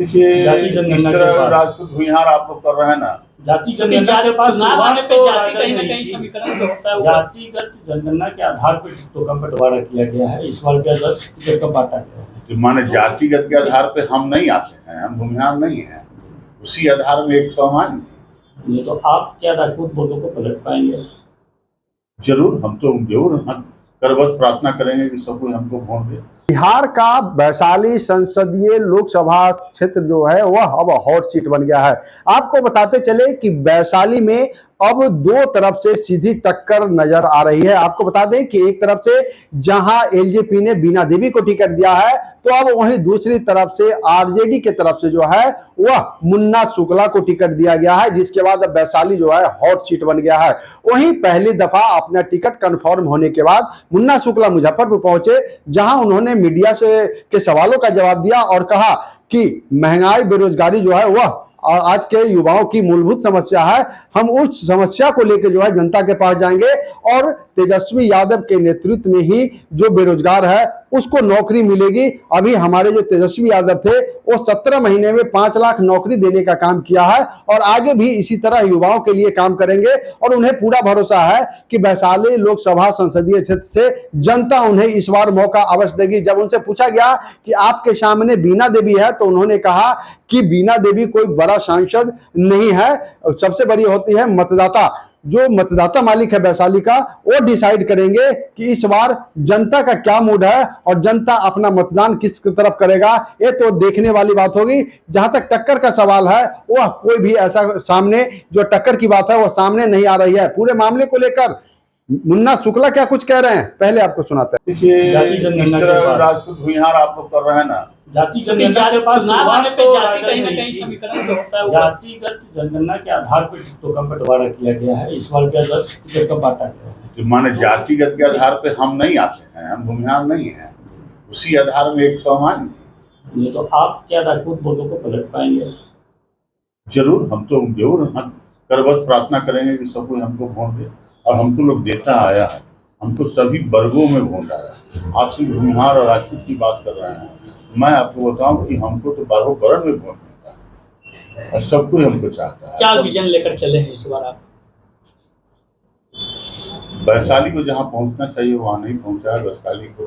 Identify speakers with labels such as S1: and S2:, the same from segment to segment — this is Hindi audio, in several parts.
S1: देखिए,
S2: जाति
S1: इस
S2: जनगणना के
S1: तरह
S2: बाद
S1: राजपूत भूमिहार आप लोग कर रहे हैं ना।
S2: जाति जनगणना के बाद
S3: चुनाव आने पे
S2: शुरुआत
S3: जाति
S2: तो
S3: कहीं ना
S2: राजद
S3: कहीं
S2: ने की।
S3: समीकरण जो होता है वो
S2: जातिगत जनगणना के आधार पर टिकटों का बंटवारा किया गया है। इस बार के 10 टिकट का बांटा गया है।
S1: तो माने जातिगत के आधार पे हम नहीं आते हैं, हम भूमिहार नहीं हैं, उसी आधार में एक समान।
S2: नहीं तो आप क्या राजपूत वोटों को पलट पाएंगे?
S1: जरूर, हम तो जरूर हम करबद्ध प्रार्थना करेंगे कि सब कोई हमको वोट दे।
S4: बिहार का वैशाली संसदीय लोकसभा क्षेत्र जो है वह अब हॉट सीट बन गया है। आपको बताते चले कि वैशाली में अब दो तरफ से सीधी टक्कर नजर आ रही है। आपको बता दें कि एक तरफ से जहां एलजेपी ने बीना देवी को टिकट दिया है, तो अब वहीं दूसरी तरफ से आरजेडी के तरफ से जो है वह मुन्ना शुक्ला को टिकट दिया गया है, जिसके बाद अब वैशाली जो है हॉट सीट बन गया है। वहीं पहली दफा अपना टिकट कंफर्म होने के बाद मुन्ना शुक्ला मुजफ्फरपुर पहुंचे, जहां उन्होंने मीडिया से के सवालों का जवाब दिया और कहा कि महंगाई, बेरोजगारी जो है वह आज के युवाओं की मूलभूत समस्या है। हम उस समस्या को लेकर जो है जनता के पास जाएंगे और तेजस्वी यादव के नेतृत्व में ही जो बेरोजगार है उसको नौकरी मिलेगी। अभी हमारे जो तेजस्वी यादव थे वो 17 महीने में 5 लाख नौकरी देने का काम किया है और आगे भी इसी तरह युवाओं के लिए काम करेंगे। और उन्हें पूरा भरोसा है कि वैशाली लोकसभा संसदीय क्षेत्र से जनता उन्हें इस बार मौका अवश्य देगी। जब उनसे पूछा गया कि आपके सामने बीना देवी है, तो उन्होंने कहा कि बीना देवी कोई बड़ा सांसद नहीं है, सबसे बड़ी होती है मतदाता। जो मतदाता मालिक है वैशाली का, वो डिसाइड करेंगे कि इस बार जनता का क्या मूड है और जनता अपना मतदान किस तरफ करेगा। ये तो देखने वाली बात होगी। जहां तक टक्कर का सवाल है, वह कोई भी ऐसा सामने जो टक्कर की बात है वो सामने नहीं आ रही है। पूरे मामले को लेकर मुन्ना शुक्ला क्या कुछ कह रहे हैं, पहले आपको सुनाते हैं।
S1: देखिए, इस तरह राजपूत भूमिहार आप लोग कर रहे हैं ना।
S2: जाति जनगणना के बाद
S3: चुनाव आने पे
S2: तो
S3: जाति
S2: राजद
S3: कहीं ना
S2: ने
S3: कहीं
S2: की।
S3: समीकरण जो होता है वो
S2: जातिगत जनगणना के आधार पर टिकटों का बंटवारा किया गया है। इस बार के 10 टिकट का बांटा गया है।
S1: तो माने जातिगत के आधार पे हम नहीं आते हैं, हम भूमिहार नहीं हैं, उसी आधार में एक समान।
S2: नहीं तो आप क्या राजपूत वोटों को पलट पाएंगे?
S1: जरूर, हम तो जरूर हम करबद्ध प्रार्थना करेंगे कि सब कोई हमको वोट दे। और हमको लोग देता आया है, हमको सभी वर्गों में वोट आया है। आप सिर्फ भूमिहार और राजपूत की बात कर रहे हैं, मैं आपको बताऊं कि हमको तो 12 वर्ण में वोट मिलता है और सब कोई हमको चाहता है।
S3: क्या विजन लेकर चले हैं इस बार आप?
S1: वैशाली को जहाँ पहुँचना चाहिए वहाँ नहीं पहुँचा है। वैशाली को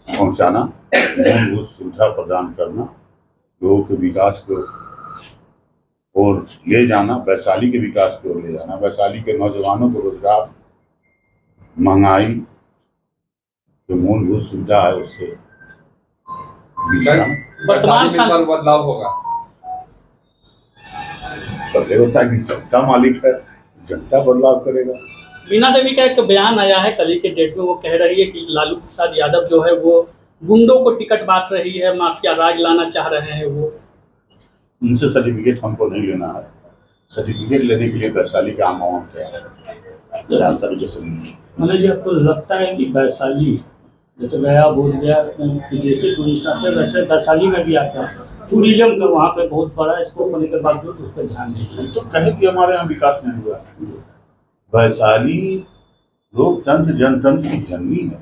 S1: पहुँचाना, मूलभूत सुविधा प्रदान करना, लोगों के विकास को और ले जाना, वैशाली के विकास की ओर ले जाना, वैशाली के नौजवानों को रोजगार, महंगाई जो मूलभूत सुविधा है उससे
S3: वर्तमान
S5: बदलाव होगा।
S1: पहले होता है कि जनता मालिक है, जनता बदलाव करेगा।
S3: बीना देवी का एक बयान आया है कल ही के डेट में, वो कह रही है कि लालू प्रसाद यादव जो है वो गुंडों को टिकट बांट रही है, माफिया राज लाना चाह रहे हैं। वो
S1: उनसे सर्टिफिकेट हमको नहीं लेना है। सर्टिफिकेट लेने के लिए वैशाली का आम आवाम तैयार है, जान तरीके से नहीं।
S2: मतलब ये आपको लगता है कि वैशाली जैसे गया बोध गया विदेशी टूरिस्ट आते हैं, वैसे वैशाली में भी आता है टूरिज्म का, वहाँ पे बहुत बड़ा स्कोप होने के बावजूद उस पर ध्यान नहीं।
S1: तो कहे कि हमारे यहाँ विकास नहीं हुआ। वैशाली लोकतंत्र जनतंत्र की जननी है।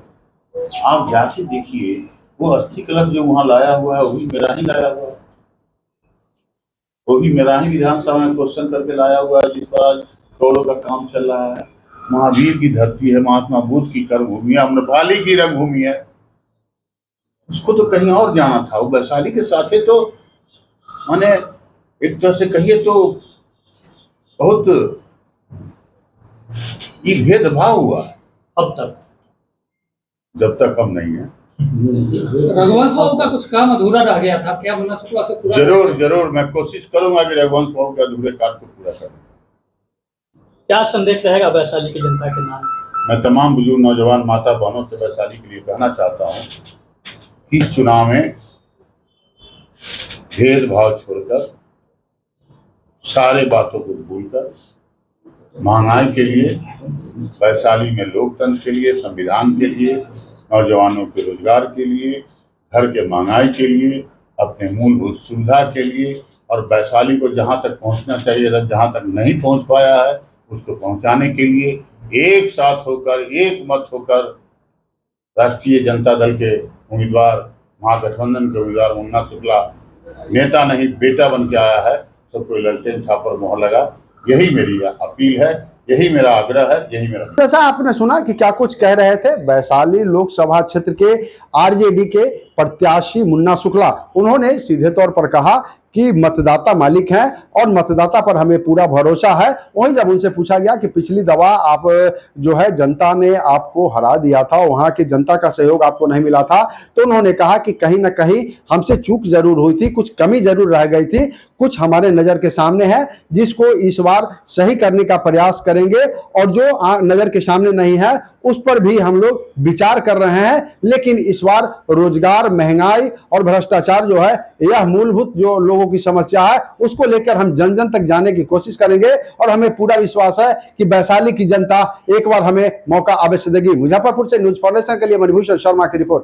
S1: आप जाके देखिए, वो अस्थि कलश जो वहाँ लाया हुआ है वही मेरा ही लाया हुआ है, वो भी मेरा ही विधानसभा में क्वेश्चन करके लाया हुआ है, जिस पर आज करोड़ों का काम चल रहा है। महावीर की धरती है, महात्मा बुद्ध की कर्मभूमि है, अम्रपाली की रंगभूमि है। उसको तो कहीं और जाना था। वो वैशाली के साथ तो माने एक तरह से कहिए तो बहुत ये भेदभाव हुआ है
S2: अब तक,
S1: जब तक हम नहीं है।
S3: रघुवंश बाबू का कुछ काम अधूरा रह गया था, क्या मुन्ना शुक्ला से पूरा?
S1: जरूर मैं कोशिश करूंगा कि रघुवंश बाबू के अधूरे कार्य को पूरा करूं।
S3: क्या संदेश रहेगा वैशाली की जनता के नाम?
S1: मैं तमाम बुजुर्ग नौजवान माता बहनों से वैशाली के लिए कहना चाहता हूं कि इस चुनाव में भेदभाव छोड़कर, सारे बातों को भूलकर, महंगाई के लिए, वैशाली में लोकतंत्र के लिए, संविधान के लिए, नौजवानों के रोजगार के लिए, घर के महंगाई के लिए, अपने मूलभूत सुविधा के लिए और वैशाली को जहां तक पहुंचना चाहिए था, जहां तक नहीं पहुंच पाया है, उसको पहुंचाने के लिए एक साथ होकर, एक मत होकर राष्ट्रीय जनता दल के उम्मीदवार, महागठबंधन के उम्मीदवार मुन्ना शुक्ला नेता नहीं बेटा बन के आया है, सबको ललटेन छाप पर मोहर लगा। यही मेरी अपील है, यही मेरा आग्रह है, यही मेरा।
S4: जैसा आपने सुना कि क्या कुछ कह रहे थे वैशाली लोकसभा क्षेत्र के आरजेडी के प्रत्याशी मुन्ना शुक्ला। उन्होंने सीधे तौर पर कहा कि मतदाता मालिक हैं और मतदाता पर हमें पूरा भरोसा है। वहीं जब उनसे पूछा गया कि पिछली दफा आप जो है जनता ने आपको हरा दिया था, वहां की जनता का सहयोग आपको नहीं मिला था, तो उन्होंने कहा कि कहीं ना कहीं हमसे चूक जरूर हुई थी, कुछ कमी जरूर रह गई थी, कुछ हमारे नजर के सामने है जिसको इस बार सही करने का प्रयास करेंगे, और जो नजर के सामने नहीं है उस पर भी हम लोग विचार कर रहे हैं। लेकिन इस बार रोजगार, महंगाई और भ्रष्टाचार जो है, यह मूलभूत जो लोगों की समस्या है, उसको लेकर हम जन जन तक जाने की कोशिश करेंगे और हमें पूरा विश्वास है कि वैशाली की जनता एक बार हमें मौका अवश्य देगी। मुजफ्फरपुर से न्यूज फाउंडेशन के लिए मणिभूषण शर्मा की रिपोर्ट।